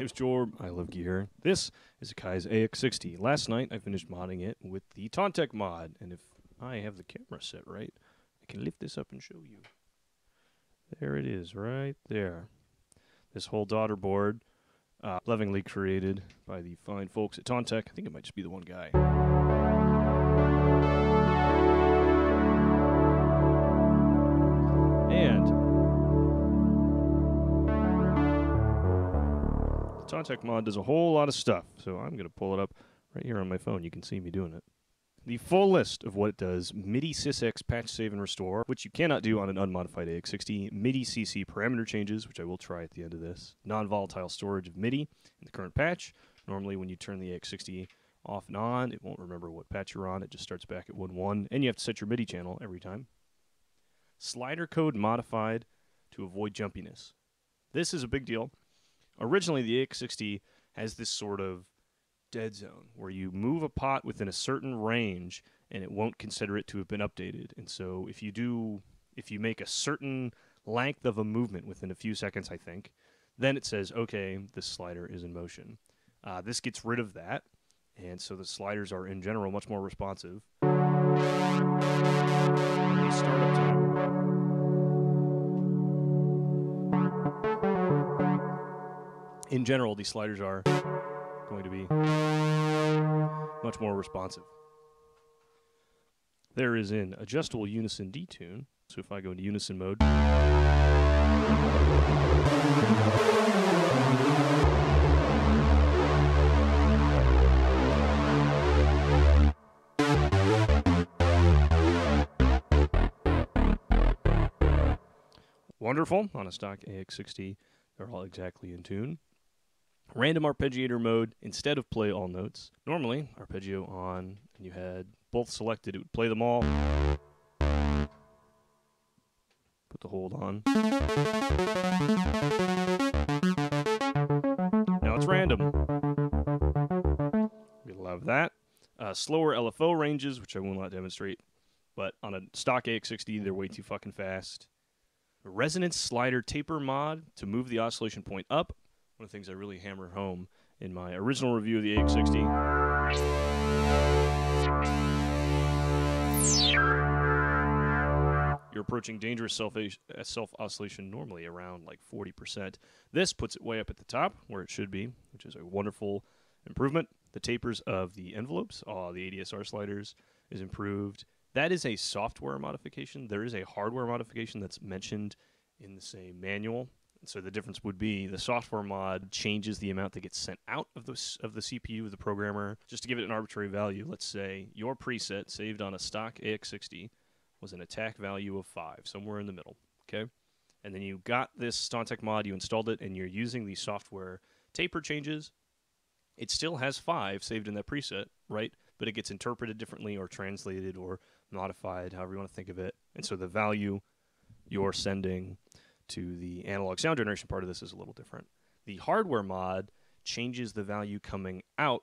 name's Jorb. I love gear. This is Akai's AX60. Last night I finished modding it with the Tauntek mod, and if I have the camera set right, I can lift this up and show you. There it is, right there. This whole daughter board, lovingly created by the fine folks at Tauntek. I think it might just be the one guy. And the Tauntek mod does a whole lot of stuff, so I'm going to pull it up right here on my phone. You can see me doing it. The full list of what it does: Midi Cc patch save and restore, which you cannot do on an unmodified AX60, Midi Cc parameter changes, which I will try at the end of this, non-volatile storage of Midi in the current patch. Normally when you turn the AX60 off and on, it won't remember what patch you're on, it just starts back at 1.1, and you have to set your Midi channel every time. Slider code modified to avoid jumpiness. This is a big deal. Originally the AX60 has this sort of dead zone where you move a pot within a certain range and it won't consider it to have been updated. And so if you make a certain length of a movement within a few seconds, I think, then it says, okay, this slider is in motion. This gets rid of that, and so the sliders are in general much more responsive. Startup time. In general, these sliders are going to be much more responsive. There is an adjustable Unison Detune. So if I go into Unison mode, wonderful. On a stock AX60, they're all exactly in tune. Random Arpeggiator mode instead of play all notes. Normally, arpeggio on, and you had both selected, it would play them all. Put the hold on. Now it's random. We love that. Slower LFO ranges, which I will not demonstrate, but on a stock AX60, they're way too fucking fast. A resonance slider taper mod to move the oscillation point up. One of the things I really hammer home in my original review of the AX60. You're approaching dangerous self-oscillation normally around like 40%. This puts it way up at the top where it should be, which is a wonderful improvement. The tapers of the envelopes, the ADSR sliders, is improved. That is a software modification. There is a hardware modification that's mentioned in the same manual. So the difference would be the software mod changes the amount that gets sent out of the CPU of the programmer. Just to give it an arbitrary value, let's say your preset saved on a stock AX60 was an attack value of 5, somewhere in the middle, okay? And then you got this Tauntek mod, you installed it, and you're using the software taper changes. It still has 5 saved in that preset, right? But it gets interpreted differently or translated or modified, however you want to think of it. And so the value you're sending to the analog sound generation part of this is a little different. The hardware mod changes the value coming out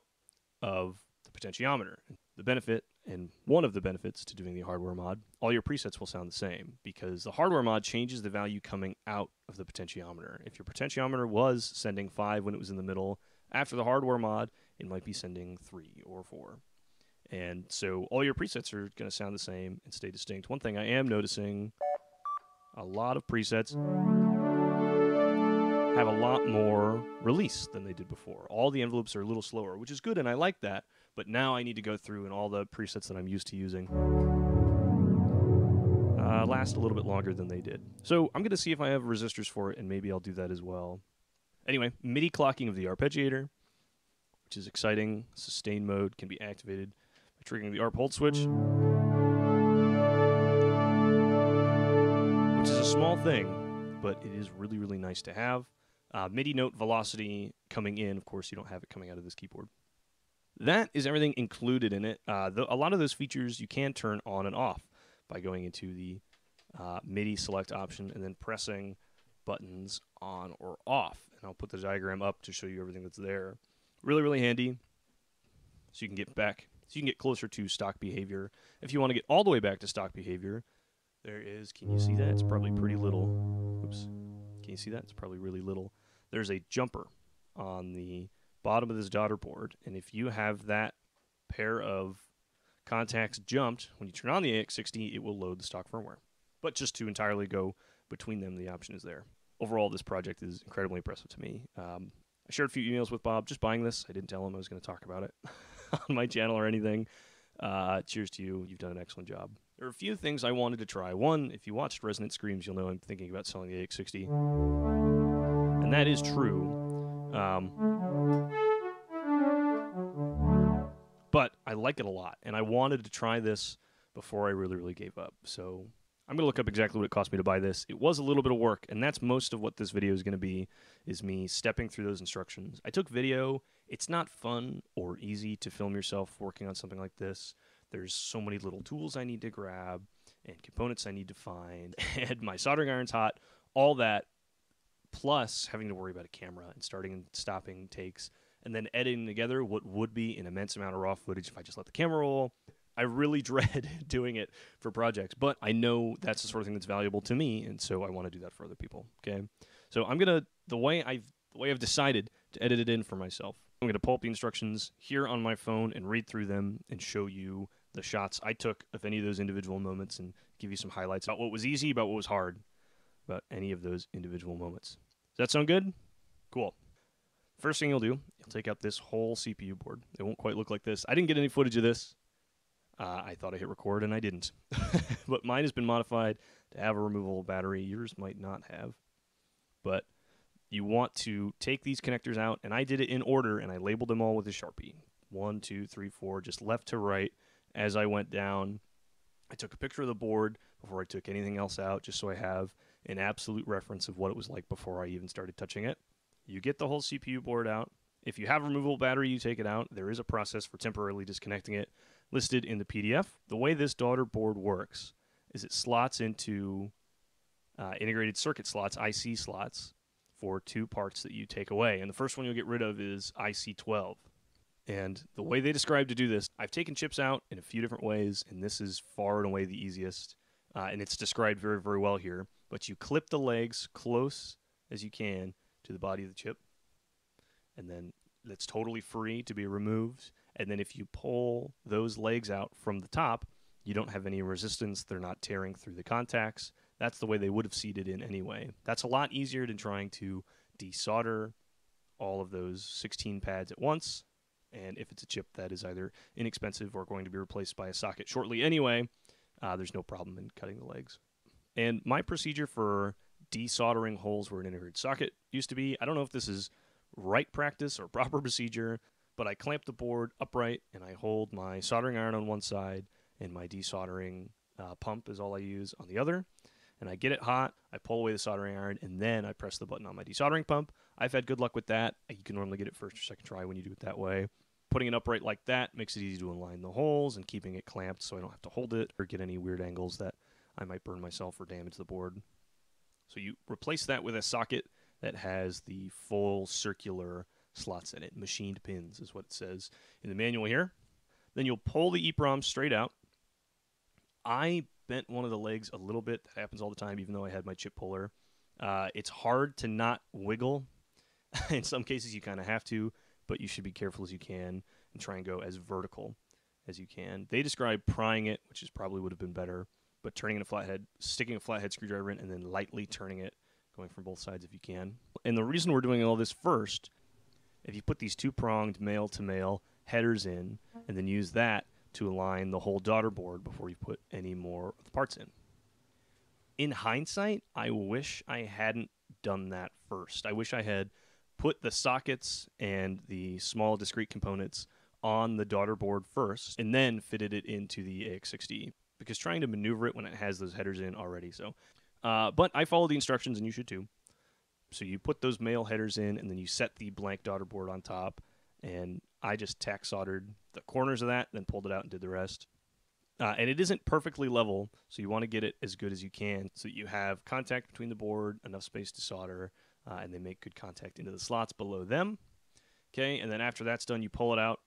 of the potentiometer. The benefit, and one of the benefits to doing the hardware mod, all your presets will sound the same because the hardware mod changes the value coming out of the potentiometer. If your potentiometer was sending 5 when it was in the middle, after the hardware mod, it might be sending 3 or 4. And so all your presets are going to sound the same and stay distinct. One thing I am noticing, a lot of presets have a lot more release than they did before. All the envelopes are a little slower, which is good, and I like that, but now I need to go through and all the presets that I'm used to using last a little bit longer than they did. So I'm going to see if I have resistors for it, and maybe I'll do that as well. Anyway, MIDI clocking of the Arpeggiator, which is exciting. Sustain mode can be activated by triggering the ARP hold switch, which is a small thing, but it is really, really nice to have. MIDI note velocity coming in. Of course, you don't have it coming out of this keyboard. That is everything included in it. A lot of those features you can turn on and off by going into the MIDI select option and then pressing buttons on or off. And I'll put the diagram up to show you everything that's there. Really, really handy. So you can get closer to stock behavior. If you want to get all the way back to stock behavior, there is, can you see that? It's probably pretty little. Oops. Can you see that? It's probably really little. There's a jumper on the bottom of this daughter board, and if you have that pair of contacts jumped, when you turn on the AX60, it will load the stock firmware. But just to entirely go between them, the option is there. Overall, this project is incredibly impressive to me. I shared a few emails with Bob just buying this. I didn't tell him I was going to talk about it on my channel or anything. Cheers to you. You've done an excellent job. There are a few things I wanted to try. One, if you watched Resonant Screams, you'll know I'm thinking about selling the AX60. And that is true. But I like it a lot, and I wanted to try this before I really gave up. So I'm going to look up exactly what it cost me to buy this. It was a little bit of work, and that's most of what this video is going to be, is me stepping through those instructions. I took video. It's not fun or easy to film yourself working on something like this. There's so many little tools I need to grab and components I need to find, and my soldering iron's hot, all that, plus having to worry about a camera and starting and stopping takes, and then editing together what would be an immense amount of raw footage if I just let the camera roll. I really dread doing it for projects, but I know that's the sort of thing that's valuable to me, and so I want to do that for other people. Okay, so I'm gonna the way I've decided to edit it in for myself. I'm gonna pull up the instructions here on my phone and read through them and show you the shots I took of any of those individual moments and give you some highlights about what was easy, about what was hard, about any of those individual moments. Does that sound good? Cool. First thing you'll do, you'll take out this whole CPU board. It won't quite look like this. I didn't get any footage of this. I thought I hit record, and I didn't. But mine has been modified to have a removable battery. Yours might not have. But you want to take these connectors out, and I did it in order, and I labeled them all with a Sharpie. 1, 2, 3, 4, just left to right as I went down. I took a picture of the board before I took anything else out, just so I have an absolute reference of what it was like before I even started touching it. You get the whole CPU board out. If you have a removable battery, you take it out. There is a process for temporarily disconnecting it listed in the PDF. The way this daughter board works is it slots into integrated circuit slots, IC slots, for two parts that you take away. And the first one you'll get rid of is IC12. And the way they describe to do this, I've taken chips out in a few different ways, and this is far and away the easiest. And it's described very well here. But you clip the legs close as you can to the body of the chip, and then that's totally free to be removed. And then if you pull those legs out from the top, you don't have any resistance. They're not tearing through the contacts. That's the way they would have seated in anyway. That's a lot easier than trying to desolder all of those 16 pads at once. And if it's a chip that is either inexpensive or going to be replaced by a socket shortly anyway, there's no problem in cutting the legs. And my procedure for desoldering holes where an integrated socket used to be, I don't know if this is right practice or proper procedure, but I clamp the board upright and I hold my soldering iron on one side and my desoldering pump is all I use on the other. And I get it hot, I pull away the soldering iron, and then I press the button on my desoldering pump. I've had good luck with that. You can normally get it first or second try when you do it that way. Putting it upright like that makes it easy to align the holes and keeping it clamped so I don't have to hold it or get any weird angles that I might burn myself or damage the board. So you replace that with a socket that has the full circular slots in it. Machined pins is what it says in the manual here. Then you'll pull the EEPROM straight out. I bent one of the legs a little bit. That happens all the time, even though I had my chip puller. It's hard to not wiggle. In some cases, you kind of have to, but you should be careful as you can and try and go as vertical as you can. They describe prying it, which is probably would have been better, but turning in a flathead, sticking a flathead screwdriver in, and then lightly turning it, going from both sides if you can. And the reason we're doing all this first, if you put these two-pronged male-to-male headers in, and then use that to align the whole daughter board before you put any more of the parts in. In hindsight, I wish I hadn't done that first. I wish I had put the sockets and the small discrete components on the daughter board first, and then fitted it into the AX60, because trying to maneuver it when it has those headers in already. But I follow the instructions, and you should too. So you put those male headers in, and then you set the blank daughter board on top, and I just tack soldered the corners of that, then pulled it out and did the rest. And it isn't perfectly level, so you want to get it as good as you can so that you have contact between the board, enough space to solder, and they make good contact into the slots below them. Okay, and then after that's done, you pull it out,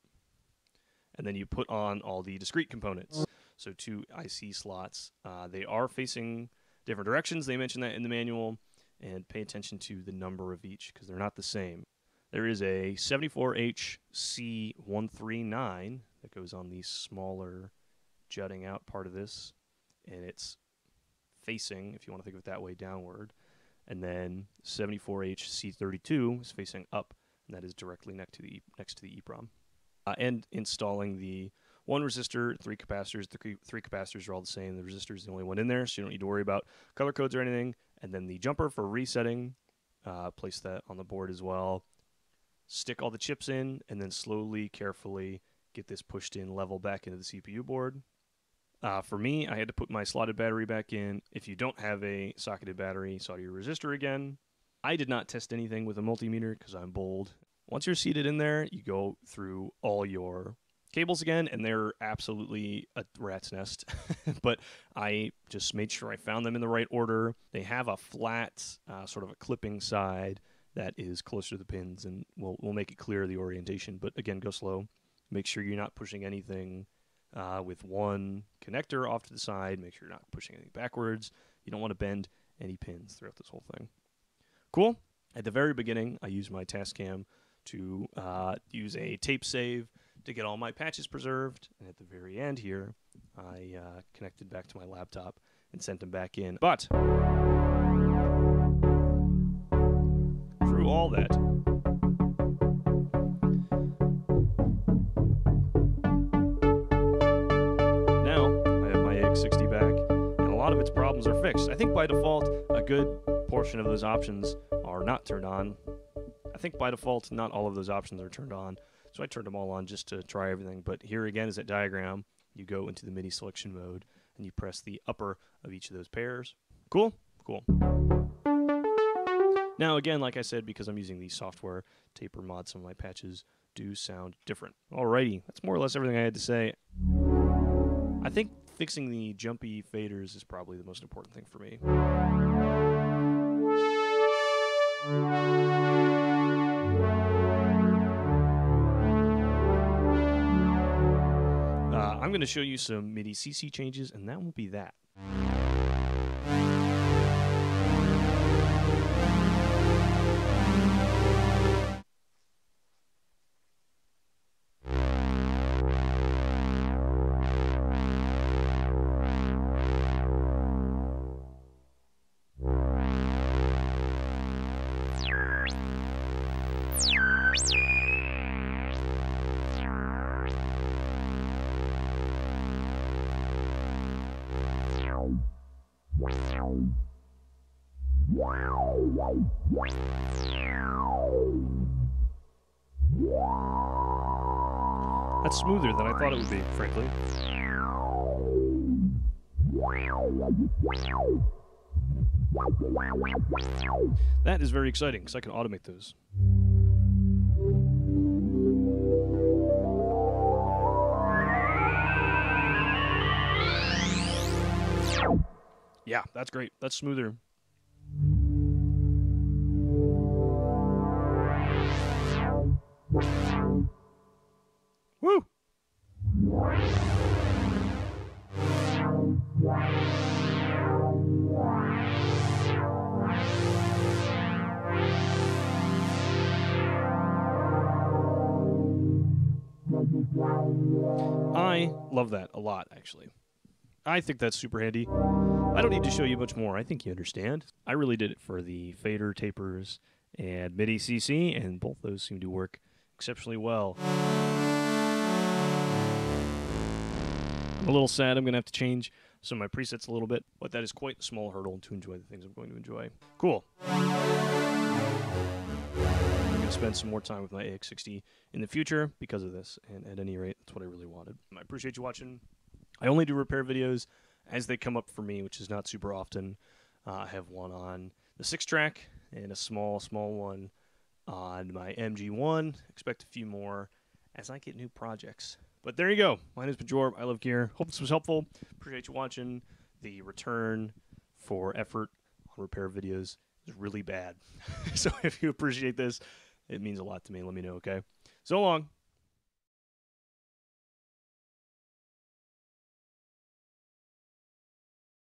and then you put on all the discrete components. So two IC slots. They are facing different directions. They mention that in the manual, and pay attention to the number of each because they're not the same. there is a 74H C139 that goes on the smaller jutting out part of this, and it's facing, if you want to think of it that way, downward. And then 74H C32 is facing up, and that is directly next to the EEPROM. And installing the one resistor, three capacitors. The three capacitors are all the same. The resistor is the only one in there, so you don't need to worry about color codes or anything. And then the jumper for resetting, place that on the board as well. Stick all the chips in, and then slowly, carefully get this pushed in level back into the CPU board. For me, I had to put my slotted battery back in. If you don't have a socketed battery, solder your resistor again. I did not test anything with a multimeter because I'm bold. Once you're seated in there, you go through all your cables again, and they're absolutely a rat's nest. But I just made sure I found them in the right order. They have a flat, sort of a clipping side that is closer to the pins, and we'll make it clear the orientation. But again, go slow. Make sure you're not pushing anything with one connector off to the side. Make sure you're not pushing anything backwards. You don't want to bend any pins throughout this whole thing. Cool. At the very beginning, I used my Tascam to use a tape save to get all my patches preserved. And at the very end here, I connected back to my laptop and sent them back in. But through all that, AX60 back, and a lot of its problems are fixed. I think by default, a good portion of those options are not turned on. I think by default, not all of those options are turned on, so I turned them all on just to try everything. But here again is that diagram. You go into the MIDI selection mode, and you press the upper of each of those pairs. Cool? Cool. Now again, like I said, because I'm using the software taper mod, some of my patches do sound different. Alrighty, that's more or less everything I had to say. I think fixing the jumpy faders is probably the most important thing for me. I'm going to show you some Midi Cc changes, and that will be that. That's smoother than I thought it would be, frankly. That is very exciting, because I can automate those. Yeah, that's great. That's smoother. Woo! I love that a lot, actually. I think that's super handy. I don't need to show you much more. I think you understand. I really did it for the fader tapers and Midi Cc, and both those seem to work exceptionally well. I'm a little sad I'm going to have to change some of my presets a little bit, but that is quite a small hurdle to enjoy the things I'm going to enjoy. Cool. I'm going to spend some more time with my AX60 in the future because of this, and at any rate, that's what I really wanted. I appreciate you watching. I only do repair videos as they come up for me, which is not super often. I have one on the 6-track and a small one on my MG1. Expect a few more as I get new projects. But there you go. My name has been Jorb. I love gear. Hope this was helpful. Appreciate you watching. The return for effort on repair videos is really bad. So if you appreciate this, it means a lot to me. Let me know, okay? So long.